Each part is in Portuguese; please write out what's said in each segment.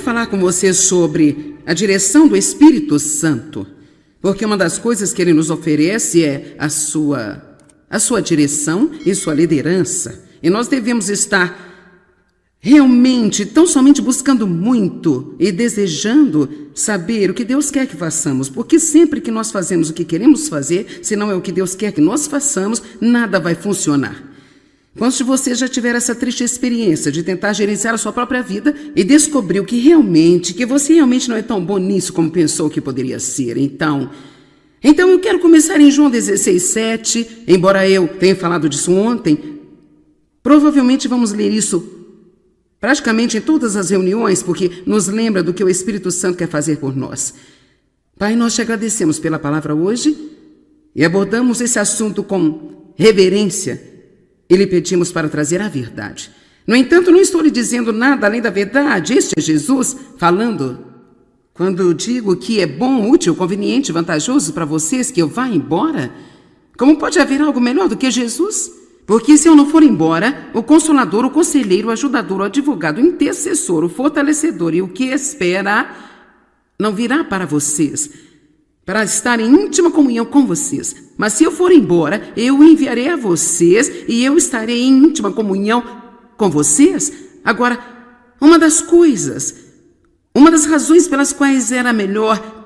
quero falar com você sobre a direção do Espírito Santo, porque uma das coisas que ele nos oferece é a sua direção e sua liderança. E nós devemos estar realmente, tão somente buscando muito e desejando saber o que Deus quer que façamos, porque sempre que nós fazemos o que queremos fazer, se não é o que Deus quer que nós façamos, nada vai funcionar. Quantos de vocês já tiveram essa triste experiência de tentar gerenciar a sua própria vida e descobriu que você realmente não é tão bom nisso como pensou que poderia ser? Então eu quero começar em João 16:7, embora eu tenha falado disso ontem. Provavelmente vamos ler isso praticamente em todas as reuniões, porque nos lembra do que o Espírito Santo quer fazer por nós. Pai, nós te agradecemos pela palavra hoje e abordamos esse assunto com reverência e lhe pedimos para trazer a verdade. No entanto, não estou lhe dizendo nada além da verdade. Este é Jesus falando. Quando digo que é bom, útil, conveniente, vantajoso para vocês que eu vá embora, como pode haver algo melhor do que Jesus? Porque se eu não for embora, o Consolador, o Conselheiro, o Ajudador, o Advogado, o Intercessor, o Fortalecedor e o que espera não virá para vocês, para estar em íntima comunhão com vocês. Mas se eu for embora, eu o enviarei a vocês e eu estarei em íntima comunhão com vocês. Agora, uma das razões pelas quais era melhor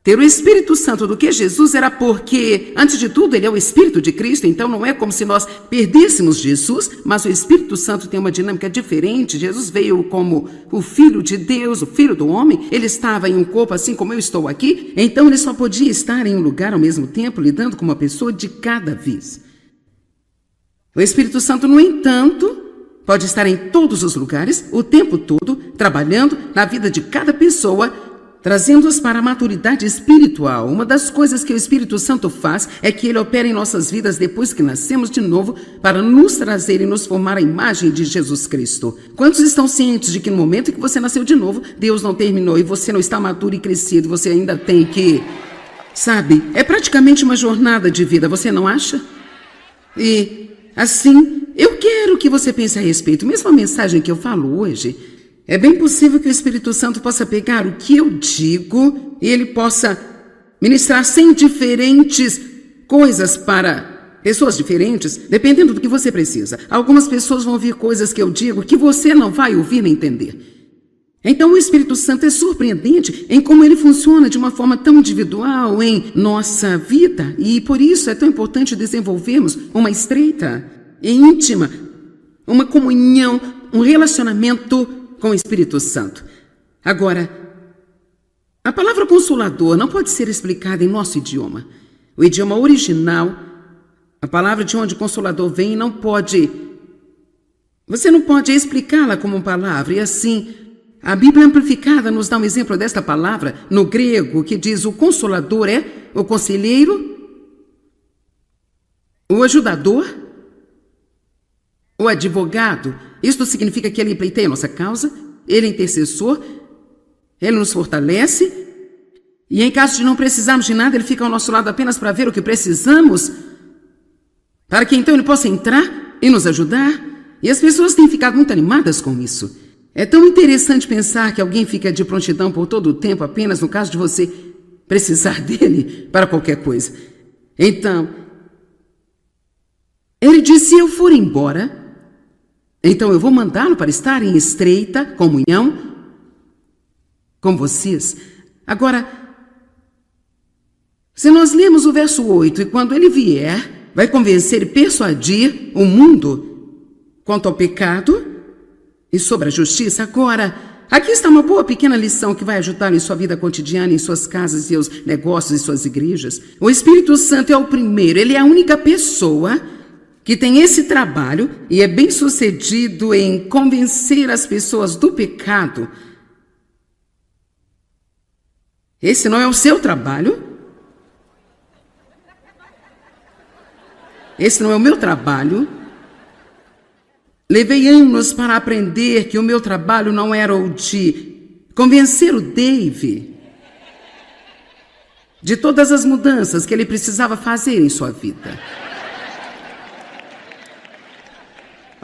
ter o Espírito Santo do que Jesus era porque, antes de tudo, ele é o Espírito de Cristo, então não é como se nós perdêssemos Jesus, mas o Espírito Santo tem uma dinâmica diferente. Jesus veio como o Filho de Deus, o Filho do homem, ele estava em um corpo assim como eu estou aqui, então ele só podia estar em um lugar ao mesmo tempo, lidando com uma pessoa de cada vez. O Espírito Santo, no entanto, pode estar em todos os lugares, o tempo todo, trabalhando na vida de cada pessoa, trazendo-os para a maturidade espiritual. Uma das coisas que o Espírito Santo faz é que ele opera em nossas vidas depois que nascemos de novo para nos trazer e nos formar a imagem de Jesus Cristo. Quantos estão cientes de que no momento que você nasceu de novo, Deus não terminou e você não está maduro e crescido, você ainda tem que... Sabe, é praticamente uma jornada de vida, você não acha? E, assim, eu quero que você pense a respeito. Mesmo a mensagem que eu falo hoje... É bem possível que o Espírito Santo possa pegar o que eu digo e ele possa ministrar 100 diferentes coisas para pessoas diferentes, dependendo do que você precisa. Algumas pessoas vão ouvir coisas que eu digo que você não vai ouvir nem entender. Então o Espírito Santo é surpreendente em como ele funciona de uma forma tão individual em nossa vida. E por isso é tão importante desenvolvermos uma estreita e íntima, uma comunhão, um relacionamento com o Espírito Santo. Agora, a palavra consolador não pode ser explicada em nosso idioma. O idioma original, a palavra de onde consolador vem, você não pode explicá-la como palavra. E assim, a Bíblia Amplificada nos dá um exemplo desta palavra no grego, que diz: o consolador é o conselheiro, o ajudador, o advogado. Isto significa que ele pleiteia a nossa causa, ele é intercessor, ele nos fortalece, e em caso de não precisarmos de nada, ele fica ao nosso lado apenas para ver o que precisamos, para que então ele possa entrar e nos ajudar. E as pessoas têm ficado muito animadas com isso. É tão interessante pensar que alguém fica de prontidão por todo o tempo, apenas no caso de você precisar dele para qualquer coisa. Então, ele disse: se eu for embora, então eu vou mandá-lo para estar em estreita comunhão com vocês. Agora, se nós lemos o verso 8, e quando ele vier, vai convencer e persuadir o mundo quanto ao pecado e sobre a justiça. Agora, aqui está uma boa pequena lição que vai ajudá-lo em sua vida cotidiana, em suas casas, seus negócios e suas igrejas. O Espírito Santo é o primeiro, ele é a única pessoa que tem esse trabalho e é bem sucedido em convencer as pessoas do pecado. Esse não é o seu trabalho. Esse não é o meu trabalho. Levei anos para aprender que o meu trabalho não era o de convencer o Dave de todas as mudanças que ele precisava fazer em sua vida.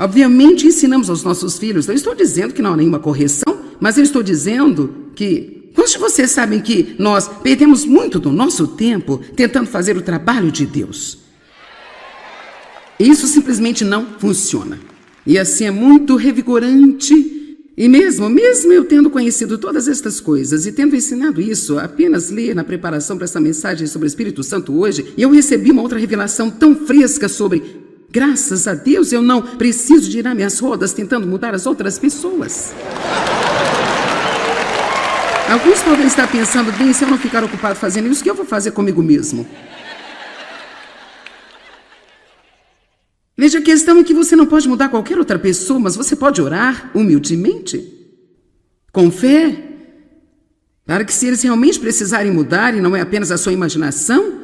Obviamente ensinamos aos nossos filhos, não estou dizendo que não há nenhuma correção, mas eu estou dizendo que quantos de vocês sabem que nós perdemos muito do nosso tempo tentando fazer o trabalho de Deus? Isso simplesmente não funciona. E assim é muito revigorante. E mesmo eu tendo conhecido todas estas coisas e tendo ensinado isso, apenas ler na preparação para essa mensagem sobre o Espírito Santo hoje, eu recebi uma outra revelação tão fresca sobre, graças a Deus, eu não preciso girar minhas rodas tentando mudar as outras pessoas. Alguns podem estar pensando, bem, se eu não ficar ocupado fazendo isso, o que eu vou fazer comigo mesmo? Veja, a questão é que você não pode mudar qualquer outra pessoa, mas você pode orar humildemente, com fé, para que se eles realmente precisarem mudar, e não é apenas a sua imaginação,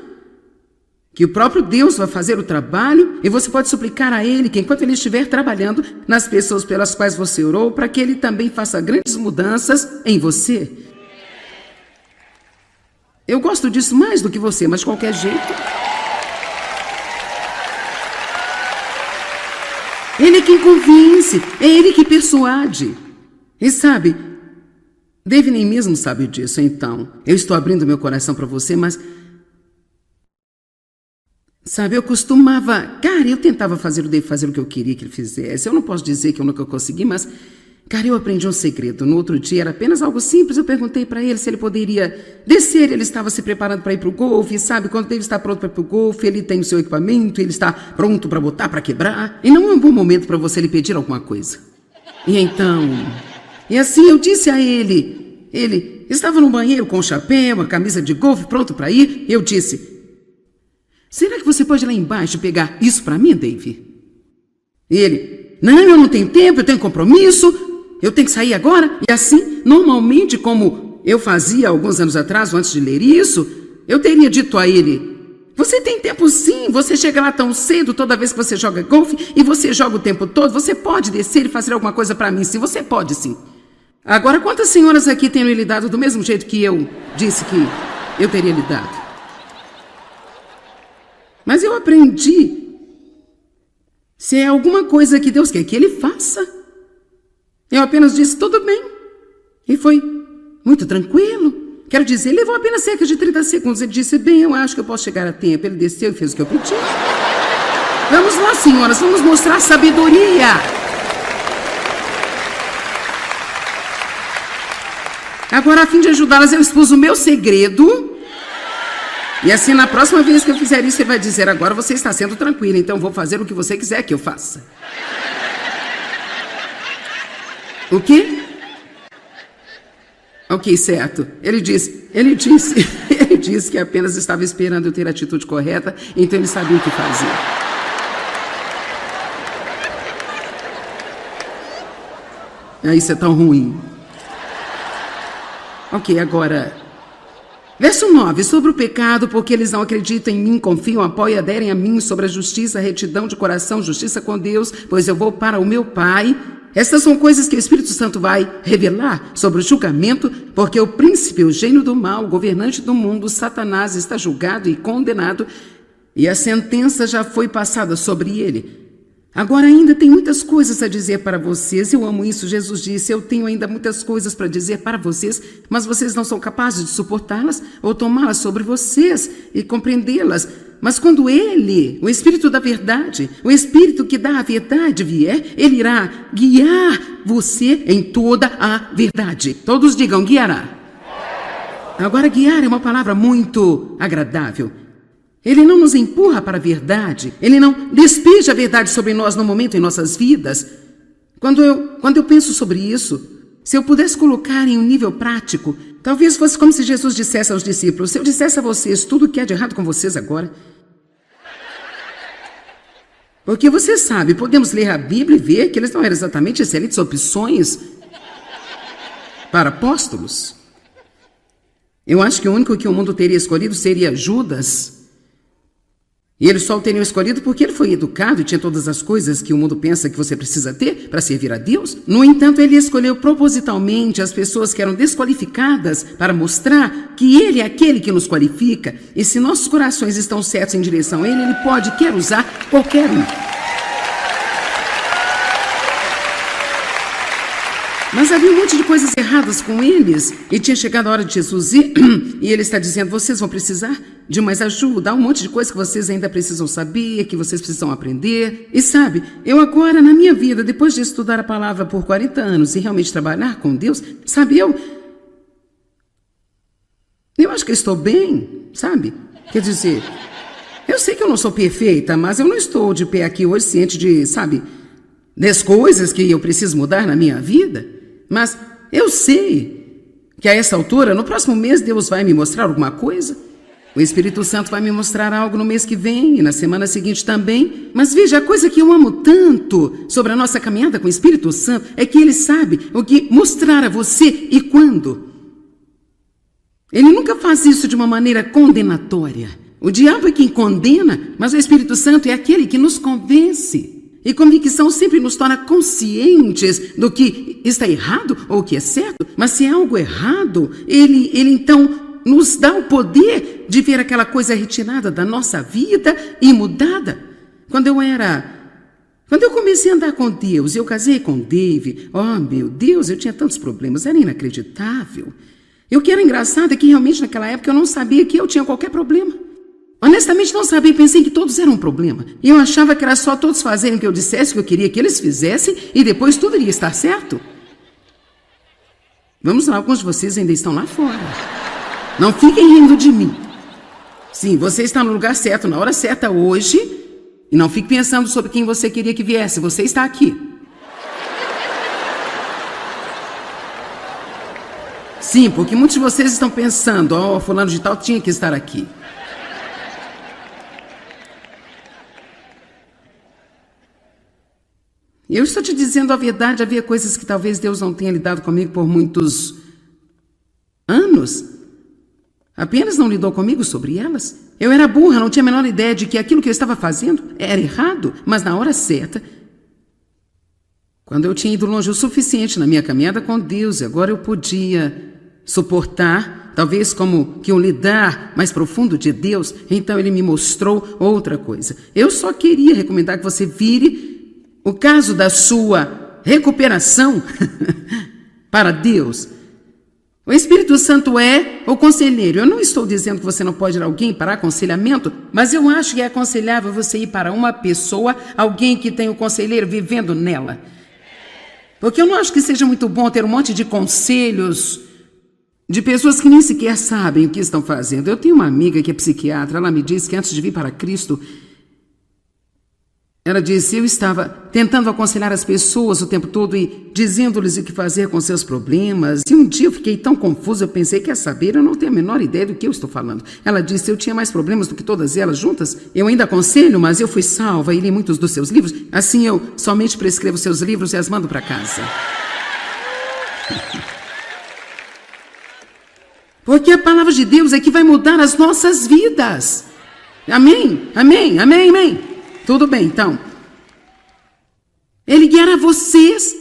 que o próprio Deus vai fazer o trabalho, e você pode suplicar a Ele que enquanto Ele estiver trabalhando nas pessoas pelas quais você orou, para que Ele também faça grandes mudanças em você. Eu gosto disso mais do que você, mas de qualquer jeito... Ele é quem convence, é Ele que persuade. E sabe, Dave nem mesmo sabe disso, então eu estou abrindo meu coração para você, mas... Sabe, eu tentava fazer o Dave fazer o que eu queria que ele fizesse. Eu não posso dizer que eu nunca consegui, mas... Cara, eu aprendi um segredo. No outro dia era apenas algo simples. Eu perguntei para ele se ele poderia descer. Ele estava se preparando para ir para o golfe. Sabe, quando ele está pronto para ir para o golfe, ele tem o seu equipamento, ele está pronto para botar, para quebrar. E não é um bom momento para você lhe pedir alguma coisa. E assim eu disse a ele. Ele estava no banheiro com o chapéu, a camisa de golfe, pronto para ir. Eu disse, será que você pode ir lá embaixo pegar isso para mim, Dave? E ele, não, eu não tenho tempo, eu tenho compromisso. Eu tenho que sair agora? E assim, normalmente, como eu fazia alguns anos atrás, antes de ler isso, eu teria dito a ele, você tem tempo sim, você chega lá tão cedo toda vez que você joga golfe e você joga o tempo todo, você pode descer e fazer alguma coisa para mim sim, você pode sim. Agora, quantas senhoras aqui têm lhe dado do mesmo jeito que eu disse que eu teria lhe dado? Mas eu aprendi, se é alguma coisa que Deus quer que Ele faça, eu apenas disse, tudo bem. E foi muito tranquilo. Quero dizer, levou apenas cerca de 30 segundos. Ele disse, bem, eu acho que eu posso chegar a tempo. Ele desceu e fez o que eu pedi. Vamos lá, senhoras, vamos mostrar sabedoria. Agora, a fim de ajudá-las, eu expus o meu segredo. E assim, na próxima vez que eu fizer isso, você vai dizer, agora você está sendo tranquila, então vou fazer o que você quiser que eu faça. O quê? Ok, certo. Ele disse que apenas estava esperando eu ter a atitude correta, então ele sabia o que fazer. Isso é tão ruim. Ok, agora... Verso 9, sobre o pecado, porque eles não acreditam em mim, confiam, apoiam, aderem a mim, sobre a justiça, retidão de coração, justiça com Deus, pois eu vou para o meu Pai. Estas são coisas que o Espírito Santo vai revelar sobre o julgamento, porque o príncipe, o gênio do mal, o governante do mundo, Satanás, está julgado e condenado, e a sentença já foi passada sobre ele. Agora ainda tem muitas coisas a dizer para vocês. Eu amo isso. Jesus disse, eu tenho ainda muitas coisas para dizer para vocês, mas vocês não são capazes de suportá-las ou tomá-las sobre vocês e compreendê-las. Mas quando Ele, o Espírito da verdade, o Espírito que dá a verdade vier, Ele irá guiar você em toda a verdade. Todos digam, guiará. Agora, guiar é uma palavra muito agradável. Ele não nos empurra para a verdade. Ele não despeja a verdade sobre nós no momento em nossas vidas. Quando eu penso sobre isso, se eu pudesse colocar em um nível prático, talvez fosse como se Jesus dissesse aos discípulos, se eu dissesse a vocês tudo o que há de errado com vocês agora. Porque você sabe, podemos ler a Bíblia e ver que eles não eram exatamente excelentes opções para apóstolos. Eu acho que o único que o mundo teria escolhido seria Judas. E eles só o teriam escolhido porque ele foi educado e tinha todas as coisas que o mundo pensa que você precisa ter para servir a Deus. No entanto, ele escolheu propositalmente as pessoas que eram desqualificadas para mostrar que ele é aquele que nos qualifica. E se nossos corações estão certos em direção a ele, ele pode, quer usar qualquer um. Mas havia um monte de coisas erradas com eles. E tinha chegado a hora de Jesus ir. E ele está dizendo, vocês vão precisar de mais ajuda. Há um monte de coisa que vocês ainda precisam saber, que vocês precisam aprender. E sabe, eu agora na minha vida, depois de estudar a palavra por 40 anos e realmente trabalhar com Deus, sabe, eu acho que eu estou bem, sabe? Quer dizer, eu sei que eu não sou perfeita, mas eu não estou de pé aqui hoje ciente de, sabe, das coisas que eu preciso mudar na minha vida. Mas eu sei que a essa altura, no próximo mês, Deus vai me mostrar alguma coisa. O Espírito Santo vai me mostrar algo no mês que vem e na semana seguinte também. Mas veja, a coisa que eu amo tanto sobre a nossa caminhada com o Espírito Santo é que Ele sabe o que mostrar a você e quando. Ele nunca faz isso de uma maneira condenatória. O diabo é quem condena, mas o Espírito Santo é aquele que nos convence. E convicção sempre nos torna conscientes do que está errado ou o que é certo. Mas se é algo errado, ele então nos dá o poder de ver aquela coisa retirada da nossa vida e mudada. Quando eu comecei a andar com Deus, eu casei com Dave, oh meu Deus, eu tinha tantos problemas, era inacreditável. E o que era engraçado é que realmente naquela época eu não sabia que eu tinha qualquer problema. Honestamente não sabia, pensei que todos eram um problema. E eu achava que era só todos fazerem o que eu dissesse, o que eu queria que eles fizessem, e depois tudo iria estar certo. Vamos lá, alguns de vocês ainda estão lá fora. Não fiquem rindo de mim. Sim, você está no lugar certo, na hora certa hoje, e não fique pensando sobre quem você queria que viesse, você está aqui. Sim, porque muitos de vocês estão pensando, oh, fulano de tal tinha que estar aqui. Eu estou te dizendo a verdade, havia coisas que talvez Deus não tenha lidado comigo por muitos anos. Apenas não lidou comigo sobre elas. Eu era burra, não tinha a menor ideia de que aquilo que eu estava fazendo era errado, mas na hora certa, quando eu tinha ido longe o suficiente na minha caminhada com Deus, e agora eu podia suportar, talvez como que um lidar mais profundo de Deus, então Ele me mostrou outra coisa. Eu só queria recomendar que você vire o caso da sua recuperação para Deus. O Espírito Santo é o conselheiro. Eu não estou dizendo que você não pode ir a alguém para aconselhamento, mas eu acho que é aconselhável você ir para uma pessoa, alguém que tem o conselheiro vivendo nela. Porque eu não acho que seja muito bom ter um monte de conselhos de pessoas que nem sequer sabem o que estão fazendo. Eu tenho uma amiga que é psiquiatra, ela me disse que antes de vir para Cristo, ela disse, eu estava tentando aconselhar as pessoas o tempo todo e dizendo-lhes o que fazer com seus problemas. E um dia eu fiquei tão confusa, eu pensei, quer saber, eu não tenho a menor ideia do que eu estou falando. Ela disse, eu tinha mais problemas do que todas elas juntas. Eu ainda aconselho, mas eu fui salva e li muitos dos seus livros. Assim eu somente prescrevo seus livros e as mando para casa. Porque a palavra de Deus é que vai mudar as nossas vidas. Amém? Amém? Amém? Amém? Tudo bem, então. Ele guiará vocês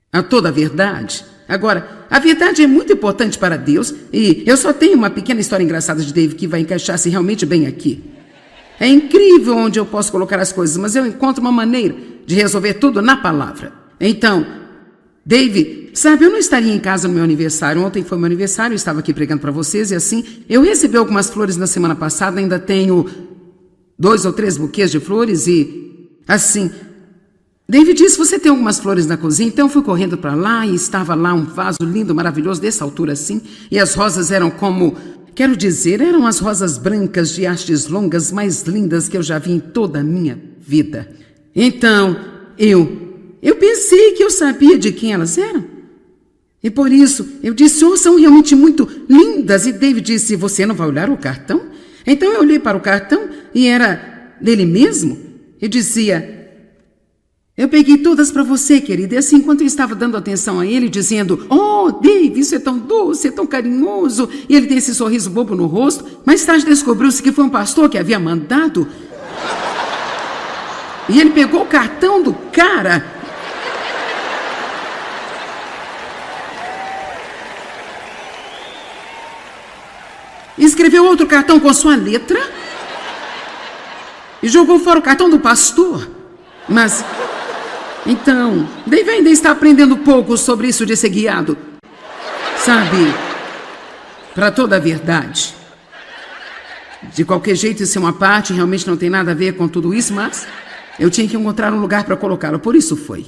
a toda a verdade. Agora, a verdade é muito importante para Deus e eu só tenho uma pequena história engraçada de David que vai encaixar-se realmente bem aqui. É incrível onde eu posso colocar as coisas, mas eu encontro uma maneira de resolver tudo na palavra. Então, David, sabe, eu não estaria em casa no meu aniversário. Ontem foi meu aniversário, eu estava aqui pregando para vocês e assim, eu recebi algumas flores na semana passada, ainda tenho 2 ou 3 buquês de flores e, assim, David disse, você tem algumas flores na cozinha? Então eu fui correndo para lá e estava lá um vaso lindo, maravilhoso, dessa altura assim, e as rosas eram como, quero dizer, eram as rosas brancas de hastes longas mais lindas que eu já vi em toda a minha vida. Então, eu pensei que eu sabia de quem elas eram. E por isso, eu disse, oh, são realmente muito lindas. E David disse, você não vai olhar o cartão? Então eu olhei para o cartão e era dele mesmo. E dizia, eu peguei todas para você, querida. E assim, enquanto eu estava dando atenção a ele, dizendo, oh, Dave, isso é tão doce, é tão carinhoso. E ele tem esse sorriso bobo no rosto. Mais tarde descobriu-se que foi um pastor que havia mandado. E ele pegou o cartão do cara. Escreveu outro cartão com sua letra e jogou fora o cartão do pastor. Mas Então, Dave ainda está aprendendo pouco sobre isso de ser guiado, sabe, para toda a verdade. De qualquer jeito, isso é uma parte, realmente não tem nada a ver com tudo isso, mas eu tinha que encontrar um lugar para colocá-lo, por isso foi.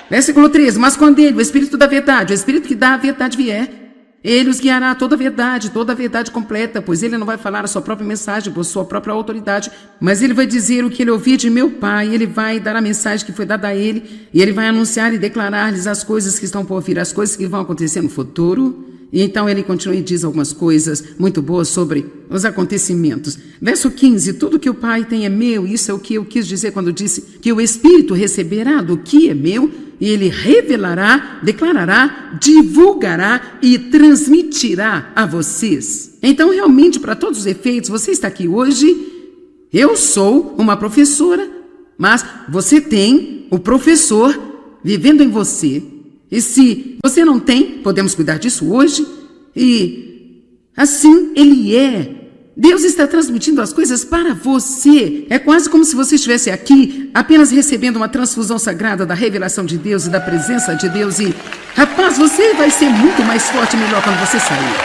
Versículo 13, mas quando ele, o Espírito da verdade, o Espírito que dá a verdade vier, ele os guiará a toda a verdade completa, pois ele não vai falar a sua própria mensagem por sua própria autoridade, mas ele vai dizer o que ele ouviu de meu Pai, ele vai dar a mensagem que foi dada a ele, e ele vai anunciar e declarar-lhes as coisas que estão por vir, as coisas que vão acontecer no futuro. E então ele continua e diz algumas coisas muito boas sobre os acontecimentos. Verso 15, tudo que o Pai tem é meu, isso é o que eu quis dizer quando disse que o Espírito receberá do que é meu, e ele revelará, declarará, divulgará e transmitirá a vocês. Então, realmente, para todos os efeitos, você está aqui hoje, eu sou uma professora, mas você tem o professor vivendo em você. E se você não tem, podemos cuidar disso hoje. E assim ele é. Deus está transmitindo as coisas para você. É quase como se você estivesse aqui apenas recebendo uma transfusão sagrada da revelação de Deus e da presença de Deus. E, rapaz, você vai ser muito mais forte e melhor quando você sair.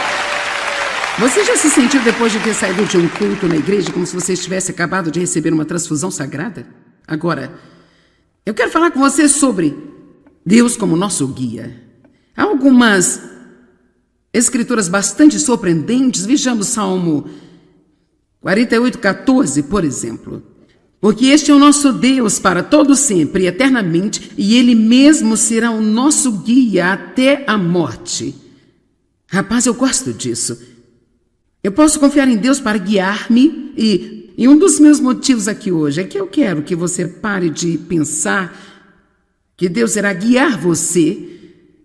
Você já se sentiu depois de ter saído de um culto na igreja como se você estivesse acabado de receber uma transfusão sagrada? Agora, eu quero falar com você sobre Deus como nosso guia. Há algumas escrituras bastante surpreendentes. Vejamos Salmo 48:14, por exemplo. Porque este é o nosso Deus para todo sempre e eternamente, e Ele mesmo será o nosso guia até a morte. Rapaz, eu gosto disso. Eu posso confiar em Deus para guiar-me, e um dos meus motivos aqui hoje é que eu quero que você pare de pensar que Deus irá guiar você.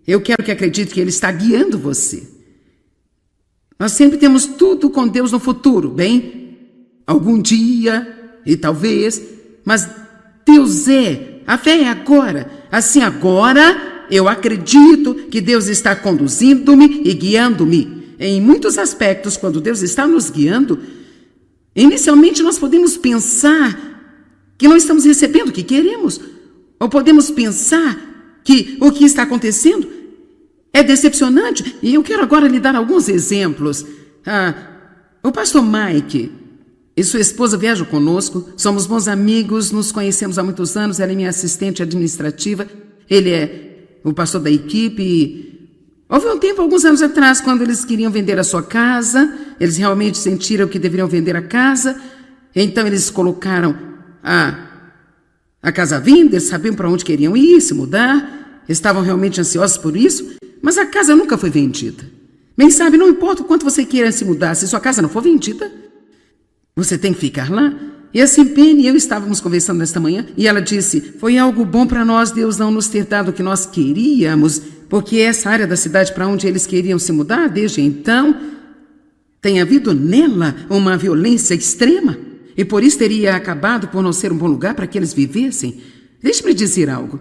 Eu quero que acredite que Ele está guiando você. Nós sempre temos tudo com Deus no futuro, bem? Algum dia, e talvez, mas Deus é, a fé é agora. Assim, agora, eu acredito que Deus está conduzindo-me e guiando-me. Em muitos aspectos, quando Deus está nos guiando, inicialmente nós podemos pensar que não estamos recebendo o que queremos. Ou podemos pensar que o que está acontecendo é decepcionante. E eu quero agora lhe dar alguns exemplos. O pastor Mike e sua esposa viajam conosco. Somos bons amigos, nos conhecemos há muitos anos. Ela é minha assistente administrativa. Ele é o pastor da equipe. E houve um tempo, alguns anos atrás, quando eles queriam vender a sua casa. Eles realmente sentiram que deveriam vender a casa. Então eles colocaram a casa à venda, eles sabiam para onde queriam ir, se mudar, estavam realmente ansiosos por isso, mas a casa nunca foi vendida. Bem, sabe, não importa o quanto você queira se mudar, se sua casa não for vendida, você tem que ficar lá. E assim, Penny e eu estávamos conversando nesta manhã, e ela disse, foi algo bom para nós, Deus não nos ter dado o que nós queríamos, porque essa área da cidade para onde eles queriam se mudar, desde então, tem havido nela uma violência extrema. E por isso teria acabado por não ser um bom lugar para que eles vivessem. Deixe-me dizer algo.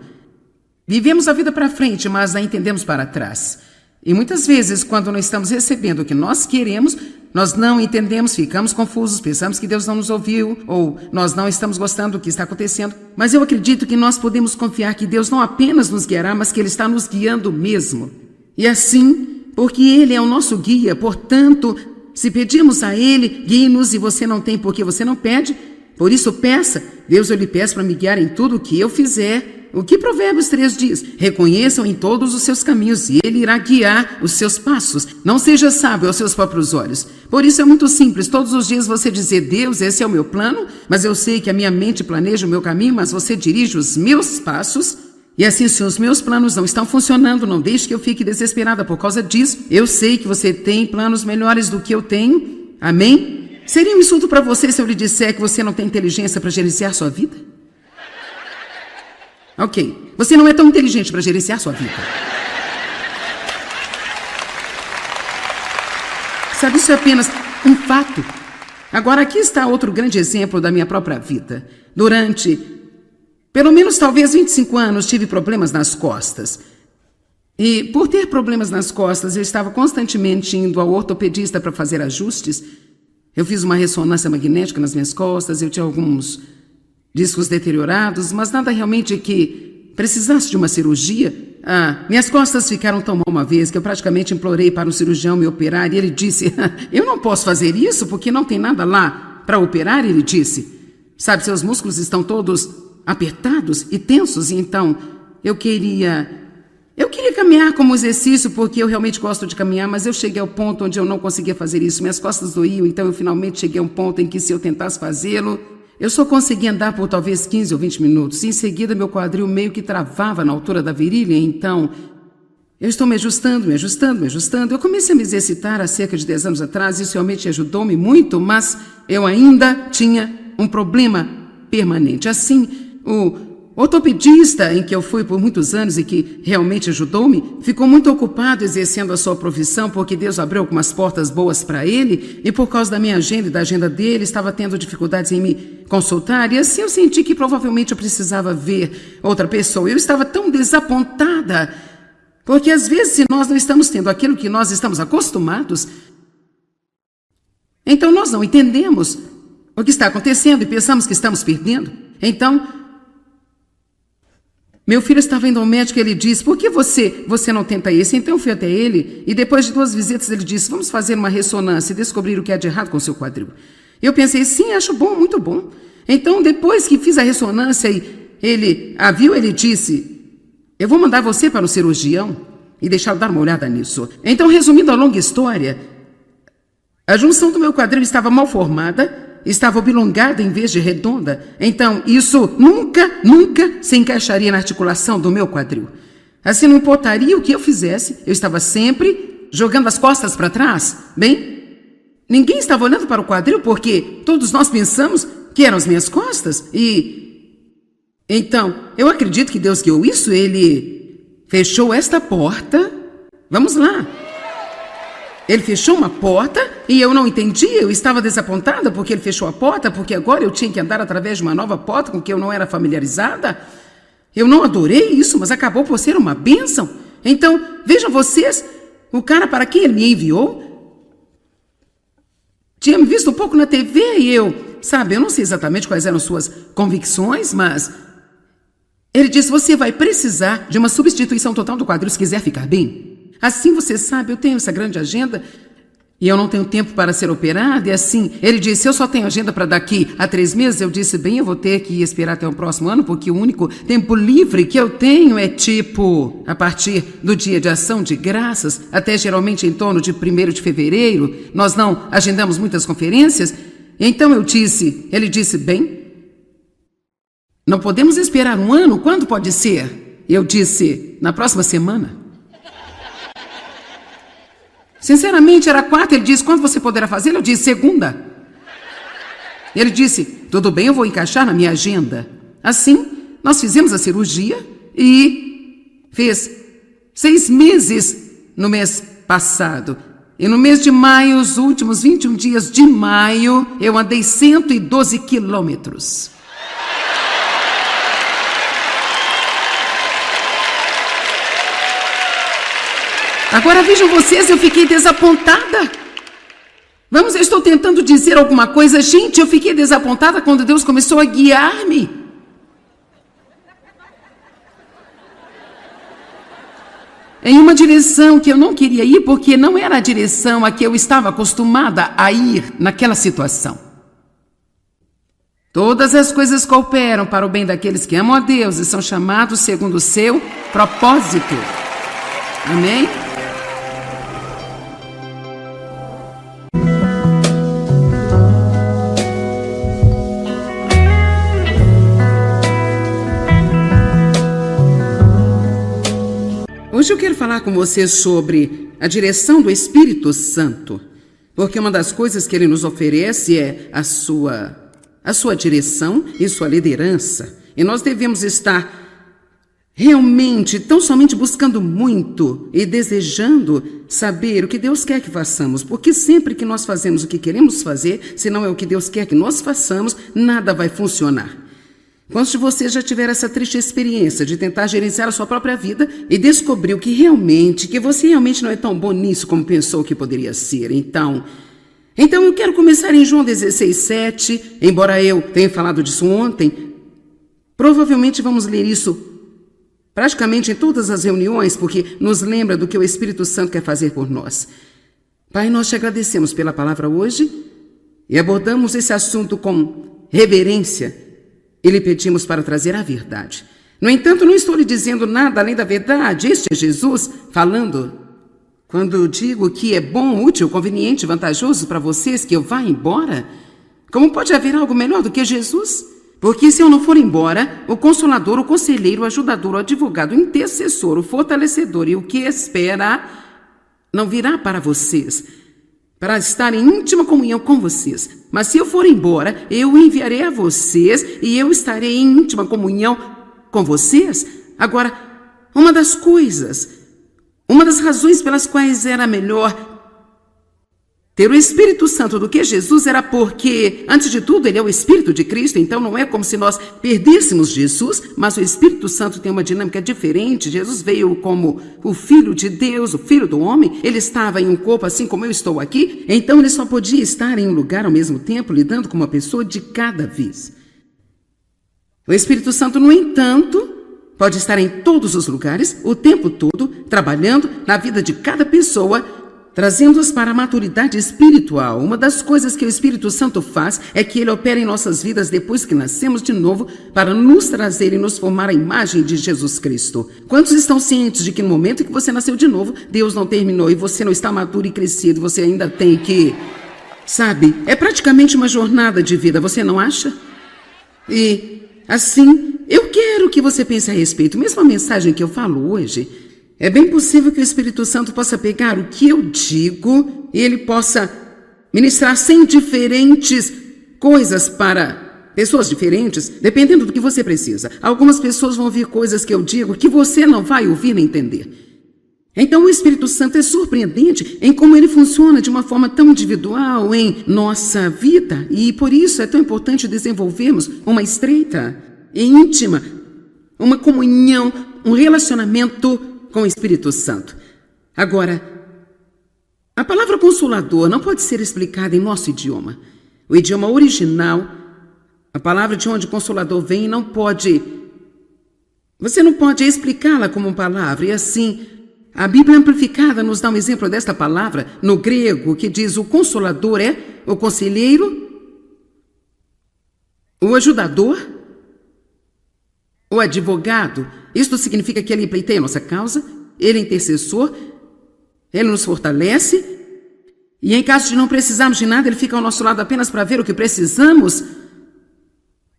Vivemos a vida para frente, mas a entendemos para trás. E muitas vezes, quando não estamos recebendo o que nós queremos, nós não entendemos, ficamos confusos, pensamos que Deus não nos ouviu, ou nós não estamos gostando do que está acontecendo. Mas eu acredito que nós podemos confiar que Deus não apenas nos guiará, mas que Ele está nos guiando mesmo. E assim, porque Ele é o nosso guia, portanto, se pedirmos a Ele, guie-nos, e você não tem porque você não pede, por isso peça. Deus, eu lhe peço para me guiar em tudo o que eu fizer. O que Provérbios 3 diz? Reconheçam em todos os seus caminhos e Ele irá guiar os seus passos. Não seja sábio aos seus próprios olhos. Por isso é muito simples, todos os dias você dizer, Deus, esse é o meu plano, mas eu sei que a minha mente planeja o meu caminho, mas você dirige os meus passos. E assim, se os meus planos não estão funcionando, não deixe que eu fique desesperada por causa disso. Eu sei que você tem planos melhores do que eu tenho. Amém? Seria um insulto para você se eu lhe disser que você não tem inteligência para gerenciar sua vida? Ok. Você não é tão inteligente para gerenciar sua vida. Sabe, isso é apenas um fato. Agora, aqui está outro grande exemplo da minha própria vida. Durante pelo menos talvez 25 anos tive problemas nas costas. E por ter problemas nas costas, eu estava constantemente indo ao ortopedista para fazer ajustes. Eu fiz uma ressonância magnética nas minhas costas, eu tinha alguns discos deteriorados, mas nada realmente que precisasse de uma cirurgia. Minhas costas ficaram tão mal uma vez que eu praticamente implorei para um cirurgião me operar e ele disse, eu não posso fazer isso porque não tem nada lá para operar, ele disse. Sabe, seus músculos estão todos apertados e tensos, e então eu queria caminhar como exercício porque eu realmente gosto de caminhar, mas eu cheguei ao ponto onde eu não conseguia fazer isso. Minhas costas doíam, então eu finalmente cheguei a um ponto em que se eu tentasse fazê-lo, eu só conseguia andar por talvez 15 ou 20 minutos. E em seguida, meu quadril meio que travava na altura da virilha. Então, eu estou me ajustando. Eu comecei a me exercitar há cerca de 10 anos atrás. Isso realmente ajudou-me muito, mas eu ainda tinha um problema permanente. Assim, o ortopedista em que eu fui por muitos anos e que realmente ajudou-me, ficou muito ocupado exercendo a sua profissão porque Deus abriu algumas portas boas para ele e por causa da minha agenda e da agenda dele, estava tendo dificuldades em me consultar e assim eu senti que provavelmente eu precisava ver outra pessoa. Eu estava tão desapontada porque às vezes se nós não estamos tendo aquilo que nós estamos acostumados, então nós não entendemos o que está acontecendo e pensamos que estamos perdendo. Então, meu filho estava indo ao médico e ele disse, por que você não tenta isso? Então eu fui até ele e depois de 2 visitas ele disse, vamos fazer uma ressonância e descobrir o que há de errado com o seu quadril. Eu pensei, sim, acho bom, muito bom. Então depois que fiz a ressonância e ele a viu, ele disse, eu vou mandar você para um cirurgião e deixá-lo dar uma olhada nisso. Então, resumindo a longa história, a junção do meu quadril estava mal formada, estava oblongada em vez de redonda. Então, isso nunca se encaixaria na articulação do meu quadril. Assim, não importaria o que eu fizesse, eu estava sempre jogando as costas para trás. Bem, ninguém estava olhando para o quadril porque todos nós pensamos que eram as minhas costas. Então, eu acredito que Deus guiou isso, Ele fechou esta porta. Vamos lá. Ele fechou uma porta e eu não entendi, eu estava desapontada porque ele fechou a porta, porque agora eu tinha que andar através de uma nova porta com que eu não era familiarizada. Eu não adorei isso, mas acabou por ser uma bênção. Então, vejam vocês, o cara para quem ele me enviou tinha me visto um pouco na TV e eu não sei exatamente quais eram suas convicções, mas ele disse, você vai precisar de uma substituição total do quadril se quiser ficar bem. Assim, você sabe, eu tenho essa grande agenda e eu não tenho tempo para ser operada. E assim, ele disse, eu só tenho agenda para daqui a 3 meses. Eu disse, bem, eu vou ter que esperar até o próximo ano, porque o único tempo livre que eu tenho é a partir do dia de ação de graças, até geralmente em torno de 1º de fevereiro. Nós não agendamos muitas conferências. Então ele disse, bem, não podemos esperar um ano, quando pode ser? Eu disse, na próxima semana. Sinceramente, era 4, ele disse, quando você poderá fazer? Eu disse, segunda. Ele disse, tudo bem, eu vou encaixar na minha agenda. Assim, nós fizemos a cirurgia e fez 6 meses no mês passado. E no mês de maio, os últimos 21 dias de maio, eu andei 112 quilômetros. Agora vejam vocês, eu fiquei desapontada. Eu estou tentando dizer alguma coisa. Gente, eu fiquei desapontada quando Deus começou a guiar-me. Em uma direção que eu não queria ir, porque não era a direção a que eu estava acostumada a ir naquela situação. Todas as coisas cooperam para o bem daqueles que amam a Deus e são chamados segundo o seu propósito. Amém? Hoje eu quero falar com você sobre a direção do Espírito Santo, porque uma das coisas que ele nos oferece é a sua direção e sua liderança. E nós devemos estar realmente, tão somente buscando muito e desejando saber o que Deus quer que façamos, porque sempre que nós fazemos o que queremos fazer, se não é o que Deus quer que nós façamos, nada vai funcionar. Quantos de vocês já tiveram essa triste experiência de tentar gerenciar a sua própria vida e descobriu que você realmente não é tão bom nisso como pensou que poderia ser? Então eu quero começar em João 16:7, embora eu tenha falado disso ontem, Provavelmente vamos ler isso praticamente em todas as reuniões, porque nos lembra do que o Espírito Santo quer fazer por nós. Pai, nós te agradecemos pela palavra hoje e abordamos esse assunto com reverência e lhe pedimos para trazer a verdade. No entanto, não estou lhe dizendo nada além da verdade. Este é Jesus falando. Quando digo que é bom, útil, conveniente, vantajoso para vocês que eu vá embora, como pode haver algo melhor do que Jesus? Porque se eu não for embora, o Consolador, o Conselheiro, o Ajudador, o Advogado, o Intercessor, o Fortalecedor e o que espera não virá para vocês, para estar em íntima comunhão com vocês. Mas se eu for embora, eu o enviarei a vocês e eu estarei em íntima comunhão com vocês. Agora, uma das razões pelas quais era melhor ter o Espírito Santo do que Jesus era porque, antes de tudo, ele é o Espírito de Cristo, então não é como se nós perdêssemos Jesus, mas o Espírito Santo tem uma dinâmica diferente. Jesus veio como o Filho de Deus, o Filho do homem, ele estava em um corpo assim como eu estou aqui, então ele só podia estar em um lugar ao mesmo tempo, lidando com uma pessoa de cada vez. O Espírito Santo, no entanto, pode estar em todos os lugares, o tempo todo, trabalhando na vida de cada pessoa, trazendo-os para a maturidade espiritual. Uma das coisas que o Espírito Santo faz é que ele opera em nossas vidas depois que nascemos de novo para nos trazer e nos formar a imagem de Jesus Cristo. Quantos estão cientes de que no momento que você nasceu de novo, Deus não terminou e você não está maduro e crescido, você ainda tem que... Sabe, é praticamente uma jornada de vida, você não acha? E, assim, eu quero que você pense a respeito. Mesmo a mensagem que eu falo hoje... É bem possível que o Espírito Santo possa pegar o que eu digo e ele possa ministrar 100 diferentes coisas para pessoas diferentes, dependendo do que você precisa. Algumas pessoas vão ouvir coisas que eu digo que você não vai ouvir nem entender. Então o Espírito Santo é surpreendente em como ele funciona de uma forma tão individual em nossa vida. E por isso é tão importante desenvolvermos uma estreita e íntima, uma comunhão, um relacionamento com o Espírito Santo. Agora, a palavra consolador não pode ser explicada em nosso idioma. O idioma original, a palavra de onde consolador vem, você não pode explicá-la como palavra. E assim, a Bíblia Amplificada nos dá um exemplo desta palavra no grego, que diz: o consolador é o conselheiro, o ajudador, o advogado. Isto significa que ele pleiteia a nossa causa, ele é intercessor, ele nos fortalece, e em caso de não precisarmos de nada, ele fica ao nosso lado apenas para ver o que precisamos,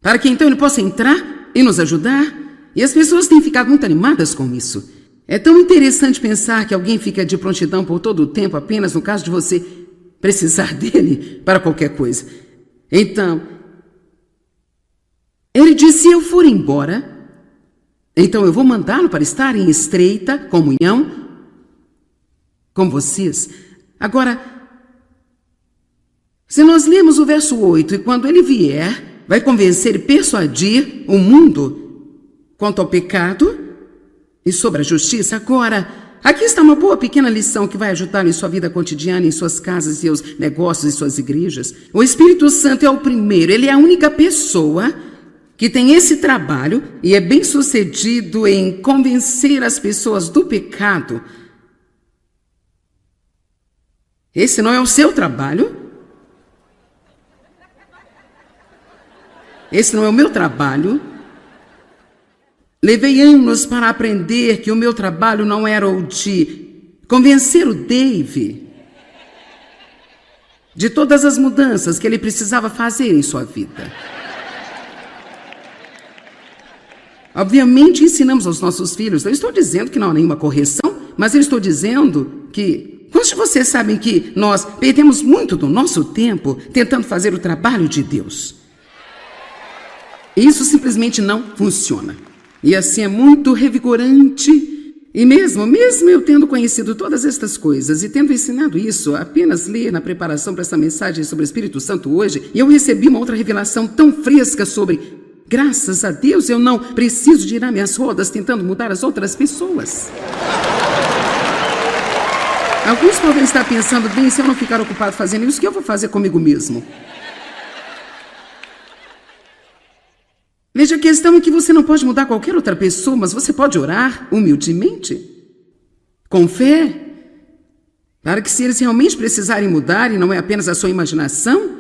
para que então ele possa entrar e nos ajudar. E as pessoas têm ficado muito animadas com isso. É tão interessante pensar que alguém fica de prontidão por todo o tempo apenas no caso de você precisar dele para qualquer coisa. Então, ele disse: se eu for embora, então eu vou mandá-lo para estar em estreita comunhão com vocês. Agora, se nós lemos o verso 8, e quando ele vier, vai convencer e persuadir o mundo quanto ao pecado e sobre a justiça. Agora, aqui está uma boa pequena lição que vai ajudar em sua vida cotidiana, em suas casas, seus negócios e suas igrejas. O Espírito Santo é o primeiro, ele é a única pessoa que tem esse trabalho e é bem sucedido em convencer as pessoas do pecado. Esse não é o seu trabalho. Esse não é o meu trabalho. Levei anos para aprender que o meu trabalho não era o de convencer o Dave de todas as mudanças que ele precisava fazer em sua vida. Obviamente, ensinamos aos nossos filhos. Eu estou dizendo que não há nenhuma correção, mas eu estou dizendo que... Quantos de vocês sabem que nós perdemos muito do nosso tempo tentando fazer o trabalho de Deus? Isso simplesmente não funciona. E assim é muito revigorante. E mesmo eu tendo conhecido todas estas coisas e tendo ensinado isso, apenas ler na preparação para essa mensagem sobre o Espírito Santo hoje, eu recebi uma outra revelação tão fresca sobre... Graças a Deus, eu não preciso girar minhas rodas tentando mudar as outras pessoas. Alguns podem estar pensando: bem, se eu não ficar ocupado fazendo isso, o que eu vou fazer comigo mesmo? Veja, a questão é que você não pode mudar qualquer outra pessoa, mas você pode orar humildemente, com fé, para que se eles realmente precisarem mudar, e não é apenas a sua imaginação,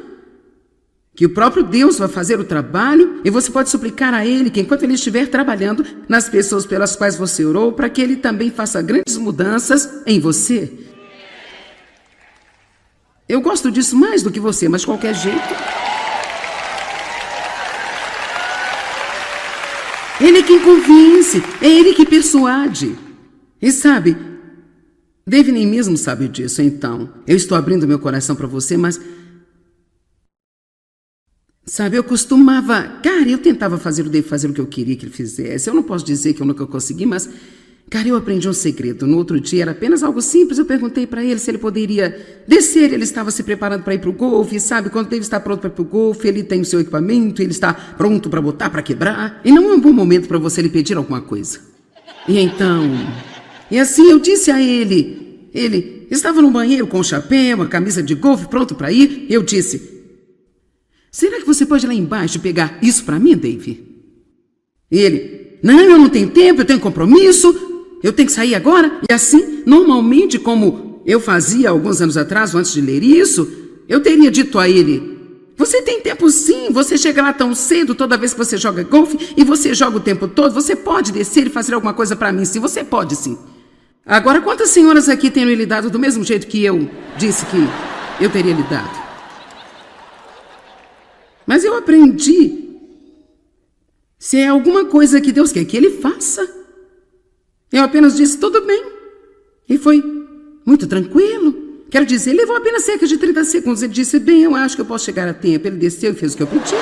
que o próprio Deus vai fazer o trabalho, e você pode suplicar a Ele que enquanto Ele estiver trabalhando nas pessoas pelas quais você orou, para que Ele também faça grandes mudanças em você. Eu gosto disso mais do que você, mas de qualquer jeito. Ele é quem convence, é Ele que persuade. E sabe, Dave nem mesmo sabe disso, então eu estou abrindo meu coração para você, mas... Sabe, eu tentava fazer o Dave fazer o que eu queria que ele fizesse. Eu não posso dizer que eu nunca consegui, mas... Cara, eu aprendi um segredo. No outro dia era apenas algo simples. Eu perguntei para ele se ele poderia descer. Ele estava se preparando para ir para o golfe. Sabe, quando ele está pronto para ir para o golfe, ele tem o seu equipamento, ele está pronto para botar, para quebrar. E não é um bom momento para você lhe pedir alguma coisa. E assim eu disse a ele. Ele estava no banheiro com o chapéu, a camisa de golfe, pronto para ir. Eu disse: será que você pode ir lá embaixo pegar isso para mim, Dave? E ele: não, eu não tenho tempo, eu tenho compromisso. Eu tenho que sair agora? E assim, normalmente, como eu fazia alguns anos atrás, antes de ler isso, eu teria dito a ele: você tem tempo sim, você chega lá tão cedo toda vez que você joga golfe e você joga o tempo todo, você pode descer e fazer alguma coisa para mim sim, você pode sim. Agora, quantas senhoras aqui têm lhe dado do mesmo jeito que eu disse que eu teria lhe dado? Mas eu aprendi, se é alguma coisa que Deus quer que Ele faça, eu apenas disse: tudo bem. E foi muito tranquilo. Quero dizer, levou apenas cerca de 30 segundos. Ele disse: bem, eu acho que eu posso chegar a tempo. Ele desceu e fez o que eu pedi.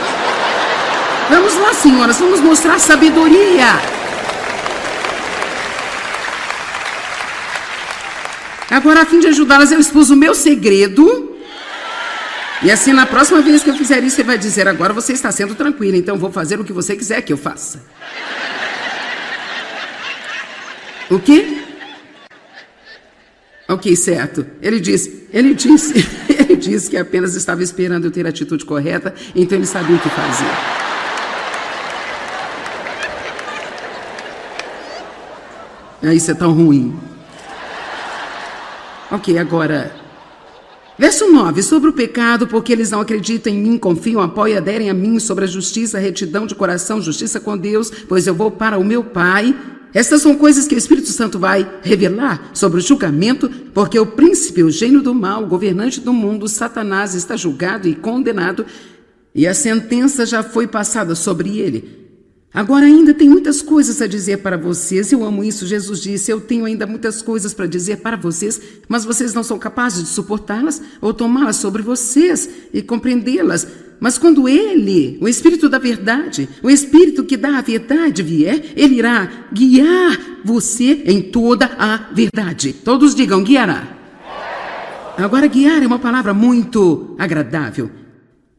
Vamos lá, senhoras, vamos mostrar sabedoria. Agora, a fim de ajudá-las, eu expus o meu segredo. E assim, na próxima vez que eu fizer isso, você vai dizer: agora você está sendo tranquila, então vou fazer o que você quiser que eu faça. O quê? Ok, certo. Ele disse que apenas estava esperando eu ter a atitude correta, então ele sabia o que fazer. Isso é tão ruim. Ok, agora... Verso 9, sobre o pecado, porque eles não acreditam em mim, confiam, apoiam, aderem a mim, sobre a justiça, retidão de coração, justiça com Deus, pois eu vou para o meu Pai. Estas são coisas que o Espírito Santo vai revelar sobre o julgamento, porque o príncipe, o gênio do mal, o governante do mundo, Satanás, está julgado e condenado, e a sentença já foi passada sobre ele. Agora ainda tem muitas coisas a dizer para vocês. Eu amo isso. Jesus disse: eu tenho ainda muitas coisas para dizer para vocês, mas vocês não são capazes de suportá-las ou tomá-las sobre vocês e compreendê-las. Mas quando Ele, o Espírito da verdade, o Espírito que dá a verdade vier, Ele irá guiar você em toda a verdade. Todos digam: guiará. Agora, guiar é uma palavra muito agradável.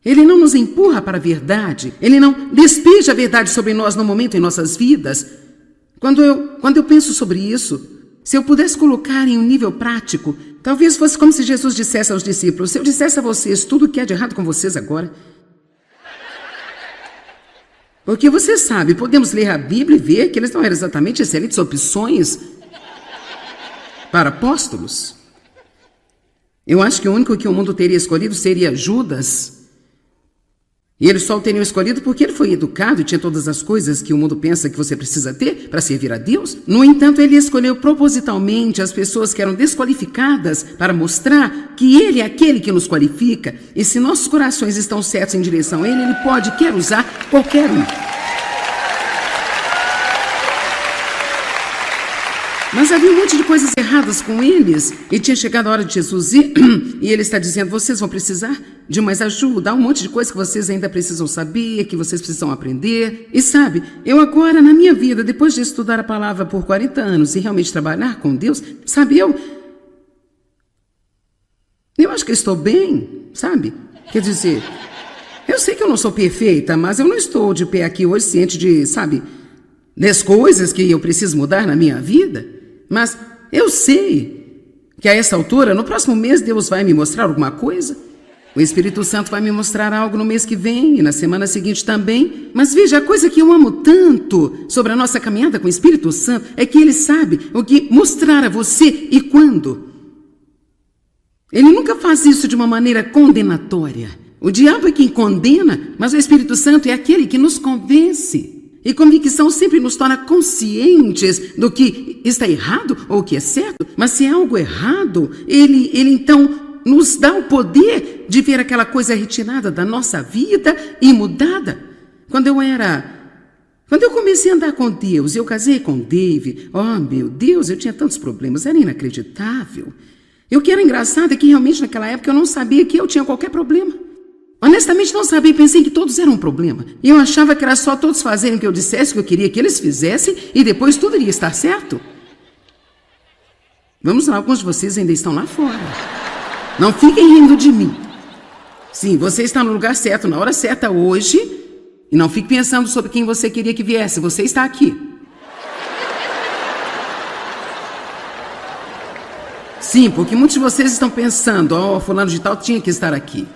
Ele não nos empurra para a verdade. Ele não despeja a verdade sobre nós no momento em nossas vidas. Quando eu penso sobre isso, se eu pudesse colocar em um nível prático, talvez fosse como se Jesus dissesse aos discípulos: se eu dissesse a vocês tudo o que há de errado com vocês agora. Porque você sabe, podemos ler a Bíblia e ver que eles não eram exatamente excelentes opções para apóstolos. Eu acho que o único que o mundo teria escolhido seria Judas. E eles só o teriam escolhido porque ele foi educado e tinha todas as coisas que o mundo pensa que você precisa ter para servir a Deus. No entanto, ele escolheu propositalmente as pessoas que eram desqualificadas para mostrar que ele é aquele que nos qualifica. E se nossos corações estão certos em direção a ele, ele pode, quer usar qualquer um. Mas havia um monte de coisas erradas com eles, e tinha chegado a hora de Jesus ir, e ele está dizendo: vocês vão precisar de mais ajuda, há um monte de coisas que vocês ainda precisam saber, que vocês precisam aprender. E sabe, eu agora, na minha vida, depois de estudar a palavra por 40 anos e realmente trabalhar com Deus, sabe, eu acho que eu estou bem, sabe? Quer dizer, eu sei que eu não sou perfeita, mas eu não estou de pé aqui hoje ciente de, sabe, das coisas que eu preciso mudar na minha vida. Mas eu sei que a essa altura, no próximo mês, Deus vai me mostrar alguma coisa. O Espírito Santo vai me mostrar algo no mês que vem e na semana seguinte também. Mas veja, a coisa que eu amo tanto sobre a nossa caminhada com o Espírito Santo é que ele sabe o que mostrar a você e quando. Ele nunca faz isso de uma maneira condenatória. O diabo é quem condena, mas o Espírito Santo é aquele que nos convence. E convicção sempre nos torna conscientes do que está errado ou o que é certo. Mas se é algo errado, ele então nos dá o poder de ver aquela coisa retirada da nossa vida e mudada. Quando eu comecei a andar com Deus, eu casei com Dave, oh meu Deus, eu tinha tantos problemas, era inacreditável. E o que era engraçado é que realmente naquela época eu não sabia que eu tinha qualquer problema. Honestamente não sabia, pensei que todos eram um problema. E eu achava que era só todos fazerem o que eu dissesse, o que eu queria que eles fizessem, e depois tudo iria estar certo. Vamos lá, alguns de vocês ainda estão lá fora. Não fiquem rindo de mim. Sim, você está no lugar certo, na hora certa hoje. E não fique pensando sobre quem você queria que viesse. Você está aqui. Sim, porque muitos de vocês estão pensando, oh, fulano de tal tinha que estar aqui.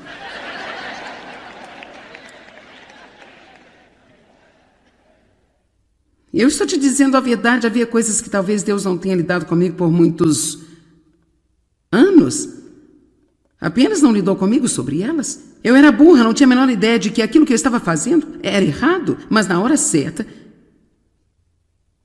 Eu estou te dizendo a verdade, havia coisas que talvez Deus não tenha lidado comigo por muitos anos. Apenas não lidou comigo sobre elas. Eu era burra, não tinha a menor ideia de que aquilo que eu estava fazendo era errado, mas na hora certa,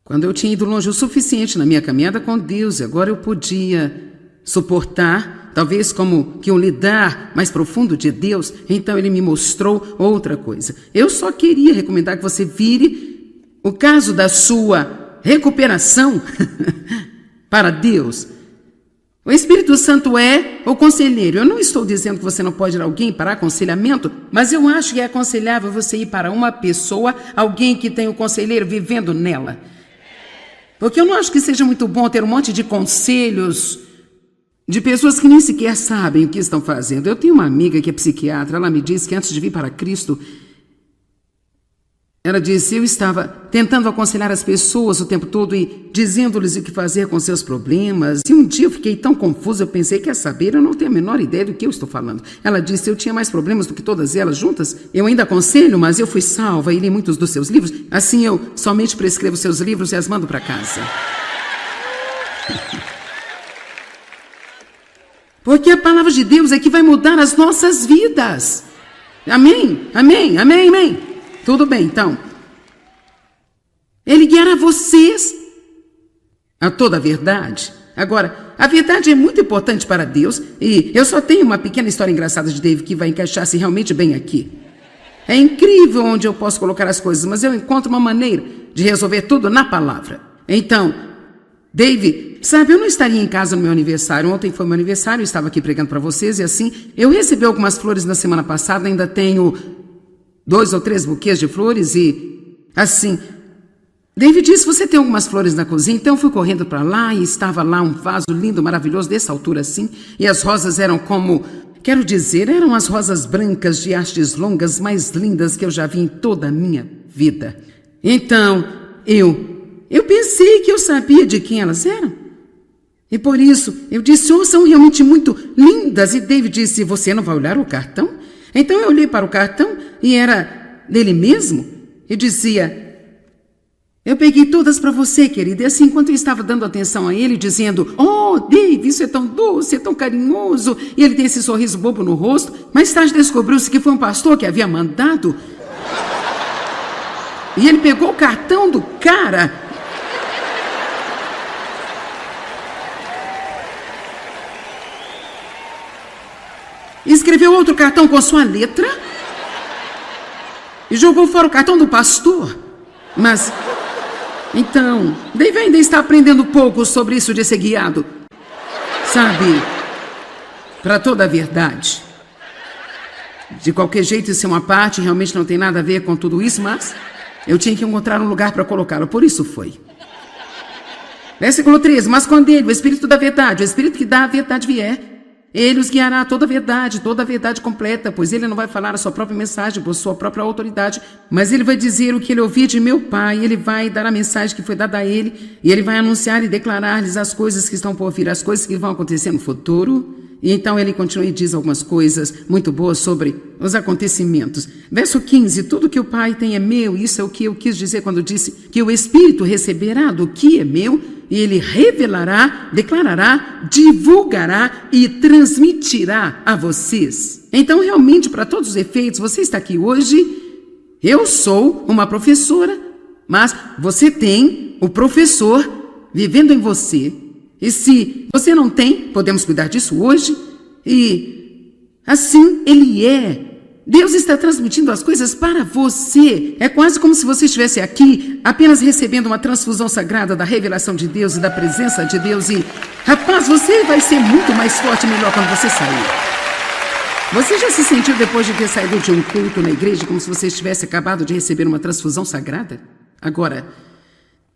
quando eu tinha ido longe o suficiente na minha caminhada com Deus, e agora eu podia suportar, talvez como que um lidar mais profundo de Deus, então ele me mostrou outra coisa. Eu só queria recomendar que você vire o caso da sua recuperação para Deus. O Espírito Santo é o conselheiro. Eu não estou dizendo que você não pode ir a alguém para aconselhamento, mas eu acho que é aconselhável você ir para uma pessoa, alguém que tem o conselheiro vivendo nela. Porque eu não acho que seja muito bom ter um monte de conselhos de pessoas que nem sequer sabem o que estão fazendo. Eu tenho uma amiga que é psiquiatra, ela me disse que antes de vir para Cristo, ela disse, eu estava tentando aconselhar as pessoas o tempo todo e dizendo-lhes o que fazer com seus problemas. E um dia eu fiquei tão confusa, eu pensei, quer saber, eu não tenho a menor ideia do que eu estou falando. Ela disse, eu tinha mais problemas do que todas elas juntas. Eu ainda aconselho, mas eu fui salva e li muitos dos seus livros. Assim eu somente prescrevo seus livros e as mando para casa. Porque a palavra de Deus é que vai mudar as nossas vidas. Amém? Amém? Amém? Amém? Tudo bem, então. Ele guiará vocês a toda a verdade. Agora, a verdade é muito importante para Deus e eu só tenho uma pequena história engraçada de David que vai encaixar-se realmente bem aqui. É incrível onde eu posso colocar as coisas, mas eu encontro uma maneira de resolver tudo na palavra. Então, David, sabe, eu não estaria em casa no meu aniversário. Ontem foi meu aniversário, eu estava aqui pregando para vocês e assim, eu recebi algumas flores na semana passada, ainda tenho 2 ou 3 buquês de flores e assim, David disse, você tem algumas flores na cozinha? Então eu fui correndo para lá e estava lá um vaso lindo, maravilhoso, dessa altura assim, e as rosas eram como, quero dizer, eram as rosas brancas de hastes longas mais lindas que eu já vi em toda a minha vida. Então, eu pensei que eu sabia de quem elas eram. E por isso, eu disse, oh, são realmente muito lindas. E David disse, você não vai olhar o cartão? Então eu olhei para o cartão e era dele mesmo. E dizia, eu peguei todas para você, querida. E assim, enquanto eu estava dando atenção a ele, dizendo, oh, David, isso é tão doce, é tão carinhoso. E ele tem esse sorriso bobo no rosto. Mais tarde descobriu-se que foi um pastor que havia mandado. E ele pegou o cartão do cara. Escreveu outro cartão com sua letra e jogou fora o cartão do pastor. Mas, então, David ainda está aprendendo pouco sobre isso de ser guiado, sabe, para toda a verdade. De qualquer jeito, isso é uma parte, realmente não tem nada a ver com tudo isso, mas eu tinha que encontrar um lugar para colocá-lo, por isso foi. Versículo 13, mas quando ele, o Espírito da verdade, o Espírito que dá a verdade vier, ele os guiará a toda a verdade completa, pois ele não vai falar a sua própria mensagem por sua própria autoridade, mas ele vai dizer o que ele ouviu de meu Pai, ele vai dar a mensagem que foi dada a ele, e ele vai anunciar e declarar-lhes as coisas que estão por vir, as coisas que vão acontecer no futuro. E então ele continua e diz algumas coisas muito boas sobre os acontecimentos. Verso 15, tudo que o Pai tem é meu. Isso é o que eu quis dizer quando disse que o Espírito receberá do que é meu e ele revelará, declarará, divulgará e transmitirá a vocês. Então, realmente, para todos os efeitos, você está aqui hoje. Eu sou uma professora, mas você tem o professor vivendo em você. E se você não tem, podemos cuidar disso hoje. E assim ele é. Deus está transmitindo as coisas para você. É quase como se você estivesse aqui apenas recebendo uma transfusão sagrada da revelação de Deus e da presença de Deus. E, rapaz, você vai ser muito mais forte e melhor quando você sair. Você já se sentiu depois de ter saído de um culto na igreja como se você estivesse acabado de receber uma transfusão sagrada? Agora,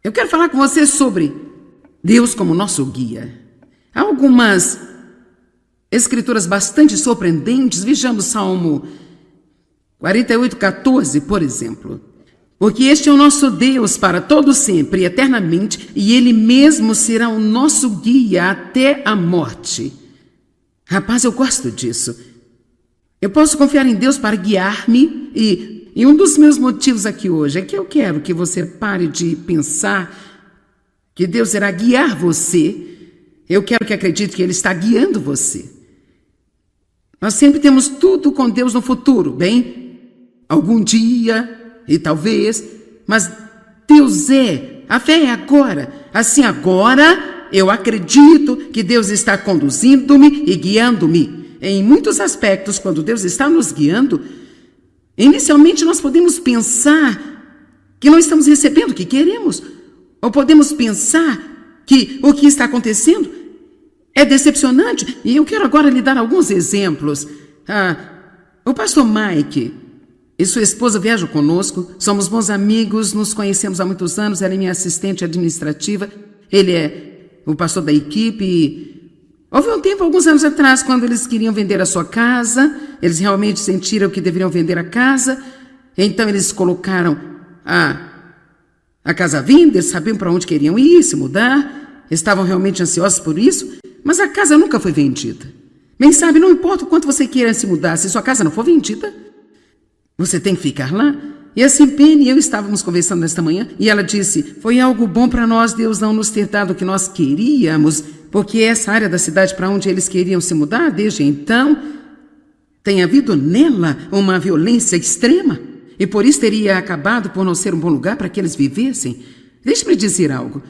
eu quero falar com você sobre Deus como nosso guia. Há algumas escrituras bastante surpreendentes. Vejamos Salmo 48:14, por exemplo. Porque este é o nosso Deus para todo sempre e eternamente, e Ele mesmo será o nosso guia até a morte. Rapaz, eu gosto disso. Eu posso confiar em Deus para guiar-me e um dos meus motivos aqui hoje é que eu quero que você pare de pensar que Deus irá guiar você. Eu quero que acredite que Ele está guiando você. Nós sempre temos tudo com Deus no futuro, bem? Algum dia, e talvez, mas Deus é. A fé é agora. Assim, agora, eu acredito que Deus está conduzindo-me e guiando-me. Em muitos aspectos, quando Deus está nos guiando, inicialmente nós podemos pensar que não estamos recebendo o que queremos. Ou podemos pensar que o que está acontecendo é decepcionante. E eu quero agora lhe dar alguns exemplos. O pastor Mike e sua esposa viajam conosco. Somos bons amigos, nos conhecemos há muitos anos. Ela é minha assistente administrativa. Ele é o pastor da equipe. E houve um tempo, alguns anos atrás, quando eles queriam vender a sua casa. Eles realmente sentiram que deveriam vender a casa. Então eles colocaram a casa à venda, eles sabiam para onde queriam ir, se mudar, estavam realmente ansiosos por isso, mas a casa nunca foi vendida. Bem sabe, não importa o quanto você queira se mudar, se sua casa não for vendida, você tem que ficar lá. E assim Penny e eu estávamos conversando nesta manhã, e ela disse, foi algo bom para nós Deus não nos ter dado o que nós queríamos, porque essa área da cidade para onde eles queriam se mudar, desde então, tem havido nela uma violência extrema. E por isso teria acabado por não ser um bom lugar para que eles vivessem. Deixe-me dizer algo.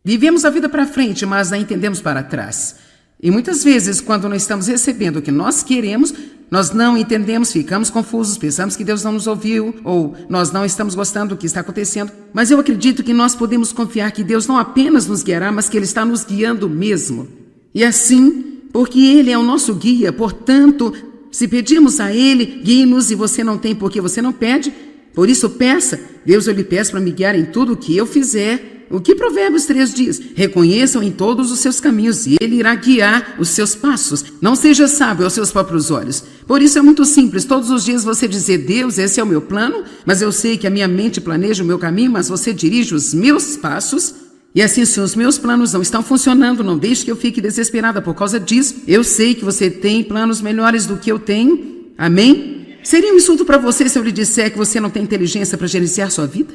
Vivemos a vida para frente, mas a entendemos para trás. E muitas vezes, quando não estamos recebendo o que nós queremos, nós não entendemos, ficamos confusos, pensamos que Deus não nos ouviu, ou nós não estamos gostando do que está acontecendo. Mas eu acredito que nós podemos confiar que Deus não apenas nos guiará, mas que Ele está nos guiando mesmo. E assim, porque Ele é o nosso guia, portanto, se pedirmos a Ele, guie-nos, e você não tem porque você não pede, por isso peça. Deus, eu lhe peço para me guiar em tudo o que eu fizer. O que Provérbios 3 diz? Reconheçam em todos os seus caminhos e Ele irá guiar os seus passos. Não seja sábio aos seus próprios olhos. Por isso é muito simples, todos os dias você dizer, Deus, esse é o meu plano, mas eu sei que a minha mente planeja o meu caminho, mas você dirige os meus passos. E assim, se os meus planos não estão funcionando, não deixe que eu fique desesperada por causa disso. Eu sei que você tem planos melhores do que eu tenho. Amém? Seria um insulto para você se eu lhe disser que você não tem inteligência para gerenciar sua vida?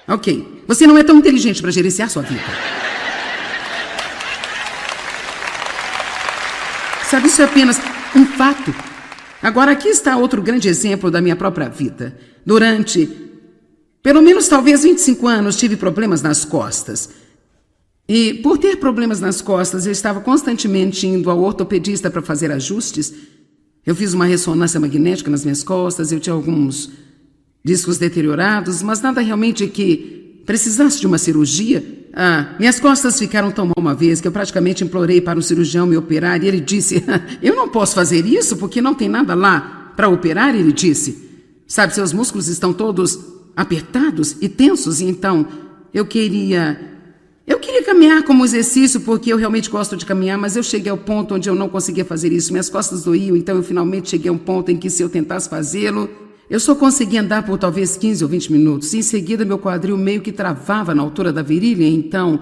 Ok. Você não é tão inteligente para gerenciar sua vida. Sabe, isso é apenas um fato. Agora, aqui está outro grande exemplo da minha própria vida. Durante pelo menos talvez 25 anos tive problemas nas costas. E por ter problemas nas costas, eu estava constantemente indo ao ortopedista para fazer ajustes. Eu fiz uma ressonância magnética nas minhas costas, eu tinha alguns discos deteriorados, mas nada realmente que precisasse de uma cirurgia. Minhas costas ficaram tão mal uma vez que eu praticamente implorei para um cirurgião me operar e ele disse, eu não posso fazer isso porque não tem nada lá para operar, ele disse. Sabe, seus músculos estão todos apertados e tensos, e então eu queria caminhar como exercício, porque eu realmente gosto de caminhar, mas eu cheguei ao ponto onde eu não conseguia fazer isso, minhas costas doíam, então eu finalmente cheguei a um ponto em que se eu tentasse fazê-lo, eu só conseguia andar por talvez 15 ou 20 minutos, e em seguida meu quadril meio que travava na altura da virilha, então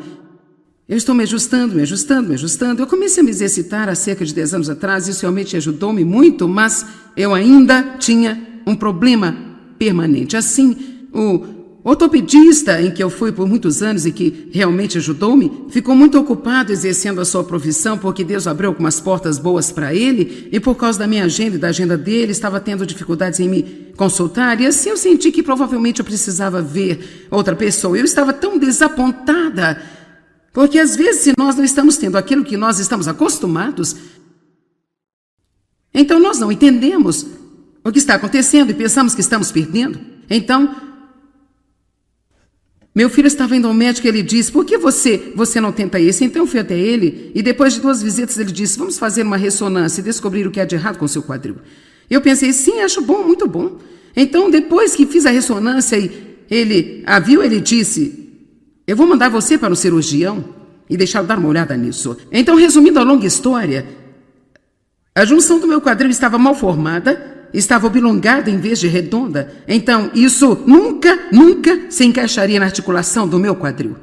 Eu estou me ajustando, me ajustando, me ajustando. Eu comecei a me exercitar há cerca de 10 anos atrás, isso realmente ajudou-me muito, mas eu ainda tinha um problema permanente. Assim, o ortopedista em que eu fui por muitos anos e que realmente ajudou-me, ficou muito ocupado exercendo a sua profissão, porque Deus abriu algumas portas boas para ele, e por causa da minha agenda e da agenda dele, estava tendo dificuldades em me consultar, e assim eu senti que provavelmente eu precisava ver outra pessoa. Eu estava tão desapontada, porque às vezes se nós não estamos tendo aquilo que nós estamos acostumados, então nós não entendemos o que está acontecendo e pensamos que estamos perdendo. Então, meu filho estava indo ao médico e ele disse, por que você não tenta esse? Então eu fui até ele e depois de 2 visitas ele disse, vamos fazer uma ressonância e descobrir o que há de errado com o seu quadril. Eu pensei, sim, acho bom, muito bom. Então depois que fiz a ressonância e ele a viu, ele disse, eu vou mandar você para um cirurgião e deixá-lo dar uma olhada nisso. Então, resumindo a longa história, a junção do meu quadril estava mal formada, estava oblongada em vez de redonda. Então, isso nunca se encaixaria na articulação do meu quadril.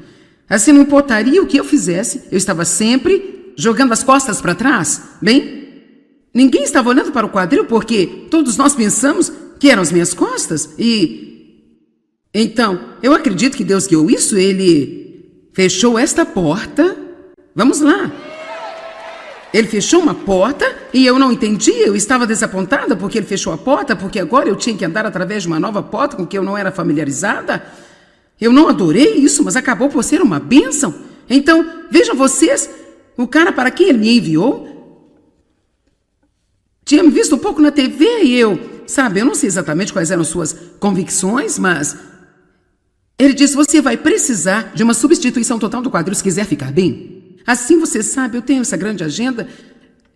Assim, não importaria o que eu fizesse, eu estava sempre jogando as costas para trás. Bem, ninguém estava olhando para o quadril porque todos nós pensamos que eram as minhas costas. Então, eu acredito que Deus guiou isso, Ele fechou esta porta. Vamos lá. Ele fechou uma porta e eu não entendi, eu estava desapontada porque ele fechou a porta, porque agora eu tinha que andar através de uma nova porta com que eu não era familiarizada. Eu não adorei isso, mas acabou por ser uma bênção. Então, vejam vocês, o cara para quem ele me enviou tinha me visto um pouco na TV e eu não sei exatamente quais eram suas convicções, mas ele disse, você vai precisar de uma substituição total do quadril se quiser ficar bem. Assim, você sabe, eu tenho essa grande agenda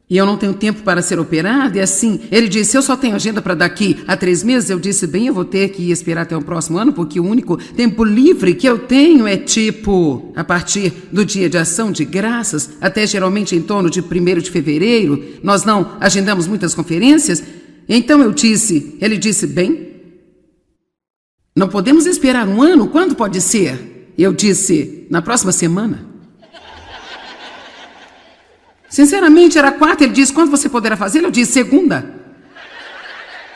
e eu não tenho tempo para ser operada. E assim, ele disse, eu só tenho agenda para daqui a 3 meses. Eu disse, bem, eu vou ter que esperar até o próximo ano, porque o único tempo livre que eu tenho é a partir do dia de ação de graças, até geralmente em torno de 1º de fevereiro. Nós não agendamos muitas conferências. Então ele disse, bem, não podemos esperar um ano, quando pode ser? Eu disse, na próxima semana. Sinceramente, era 4, ele disse, quando você poderá fazer? Eu disse, segunda.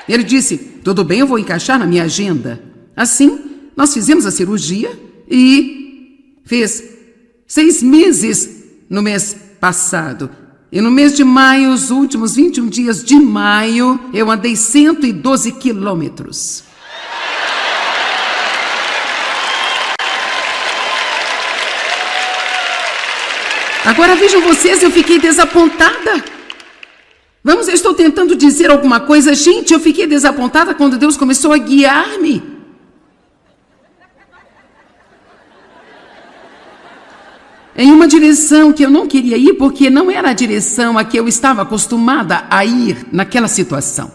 Ele disse, tudo bem, eu vou encaixar na minha agenda. Assim, nós fizemos a cirurgia e fez 6 meses no mês passado. E no mês de maio, os últimos 21 dias de maio, eu andei 112 quilômetros. Agora vejam vocês, eu fiquei desapontada. Eu estou tentando dizer alguma coisa. Gente, eu fiquei desapontada quando Deus começou a guiar-me. Em uma direção que eu não queria ir, porque não era a direção a que eu estava acostumada a ir naquela situação.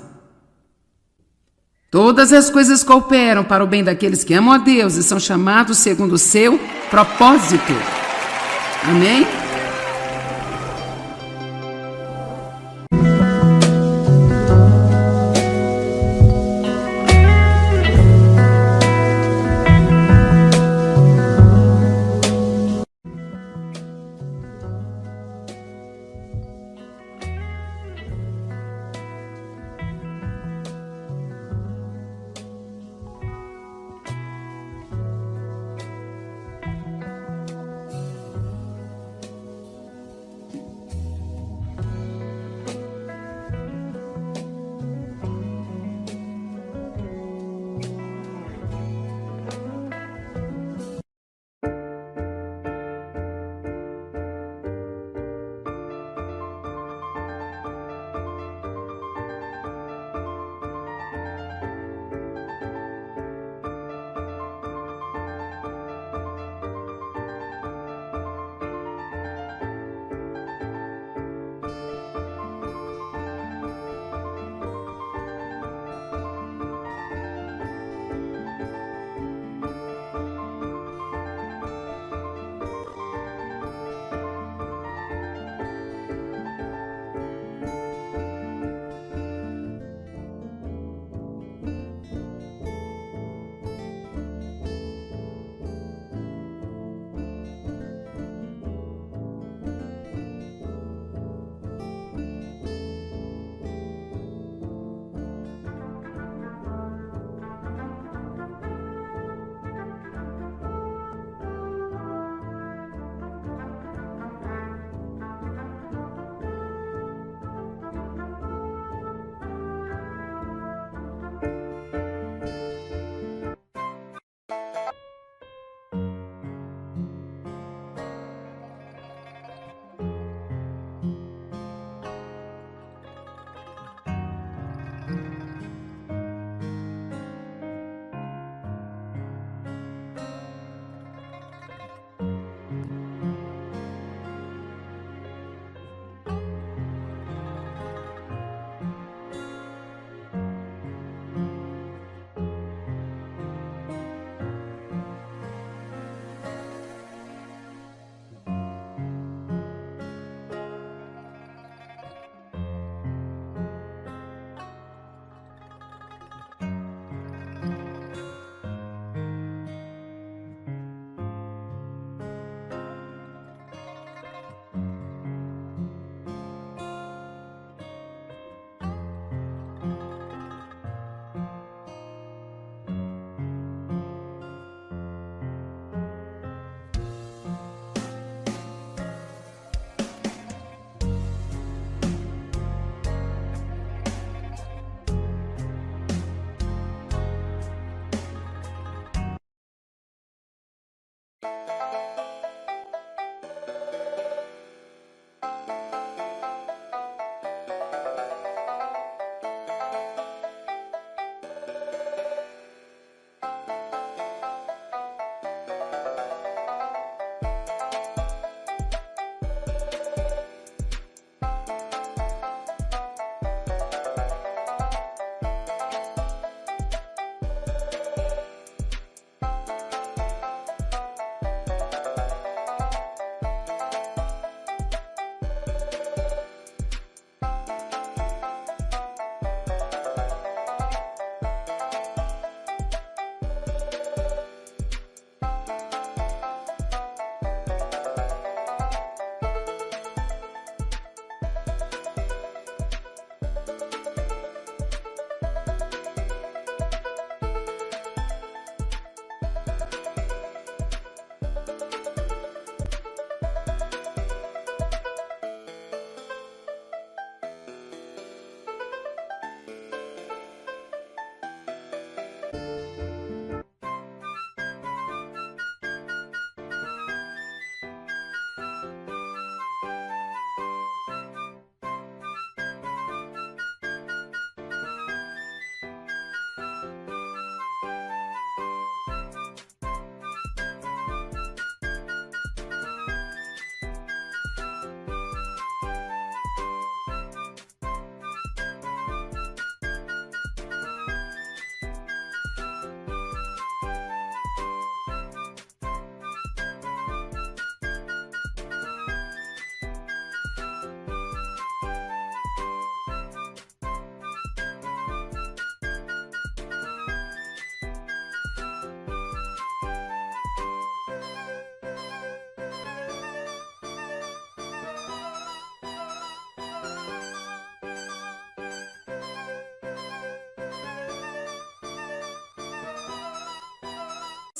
Todas as coisas cooperam para o bem daqueles que amam a Deus e são chamados segundo o seu propósito. Amém?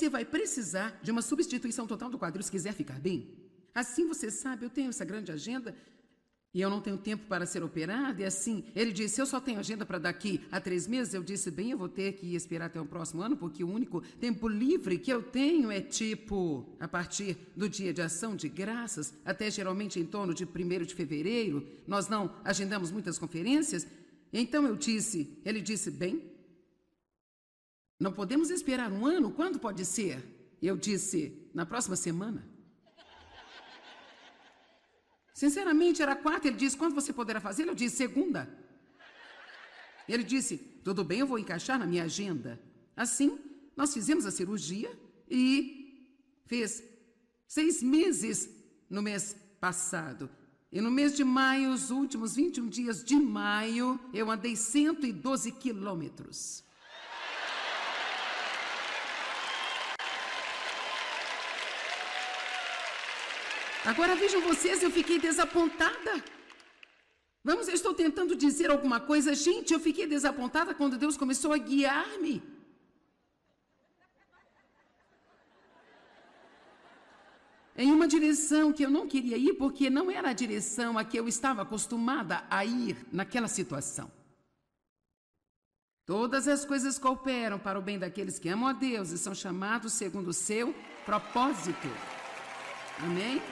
Você vai precisar de uma substituição total do quadril se quiser ficar bem. Assim, você sabe, eu tenho essa grande agenda e eu não tenho tempo para ser operado. E assim, ele disse, eu só tenho agenda para daqui a 3 meses. Eu disse, bem, eu vou ter que esperar até o próximo ano, porque o único tempo livre que eu tenho é tipo, a partir do dia de ação de graças, até geralmente em torno de 1º de fevereiro. Nós não agendamos muitas conferências. Então ele disse, bem, não podemos esperar um ano? Quando pode ser? Eu disse, na próxima semana. Sinceramente, era 4. Ele disse, quando você poderá fazer? Eu disse, segunda. Ele disse, tudo bem, eu vou encaixar na minha agenda. Assim, nós fizemos a cirurgia e fez 6 meses no mês passado. E no mês de maio, os últimos 21 dias de maio, eu andei 112 quilômetros. Agora vejam vocês, eu fiquei desapontada. Vamos, eu estou tentando dizer alguma coisa. Gente, eu fiquei desapontada quando Deus começou a guiar-me. Em uma direção que eu não queria ir, porque não era a direção a que eu estava acostumada a ir naquela situação. Todas as coisas cooperam para o bem daqueles que amam a Deus e são chamados segundo o seu propósito. Amém?